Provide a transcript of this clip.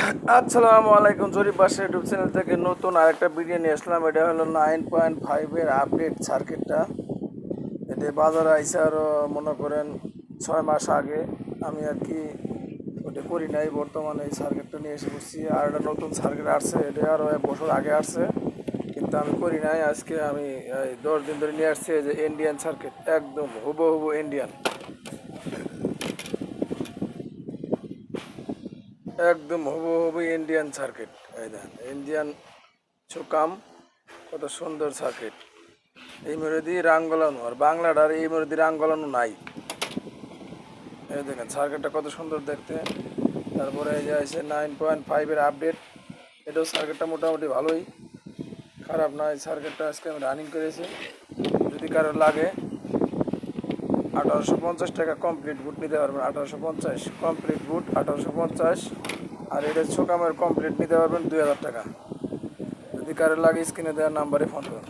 আসসালামু আলাইকুম। জরিপ বাসা ইউটিউব চ্যানেল থেকে নতুন আরেকটা ভিডিও নিয়ে আসলাম। এটা হলো 9.5-এর আপডেট সার্কিটটা। এটা বাজারে আইসে আরও মনে করেন 6 মাস আগে। আমি আর কি ওটা করি নাই, বর্তমানে এই সার্কিটটা নিয়ে এসে করছি। আর একটা নতুন সার্কিট আসছে, এটা আরও 1 বছর আগে আসছে, কিন্তু আমি করি নাই। আজকে আমি এই 10 দিন ধরে নিয়ে আসছি। এই যে ইন্ডিয়ান সার্কিট, একদম হুবহু ইন্ডিয়ান, একদম হুবহু ইন্ডিয়ান সার্কিট। এই দেখেন ইন্ডিয়ান সুকাম, কত সুন্দর সার্কিট। এই মেরুদি রাং গলানো, আর বাংলাটার এই মেরুদি রাং গলানো নাই। এই দেখেন সার্কিটটা কত সুন্দর দেখতে। তারপরে এই যে আছে 9.5-এর আপডেট। এটাও সার্কিটটা মোটামুটি ভালোই, খারাপ না। এই সার্কিটটা আজকে আমি রানিং করেছি। যদি কারো লাগে 1850 টাকা কমপ্লিট বুট নিতে পারবেন। 1850 কমপ্লিট বুট 1850। আর এটা সুকামের কমপ্লিট নিতে পারবেন 2000 টাকা। যদি কারো লাগে স্ক্রিনে দেওয়ার নাম্বারে ফোন করুন।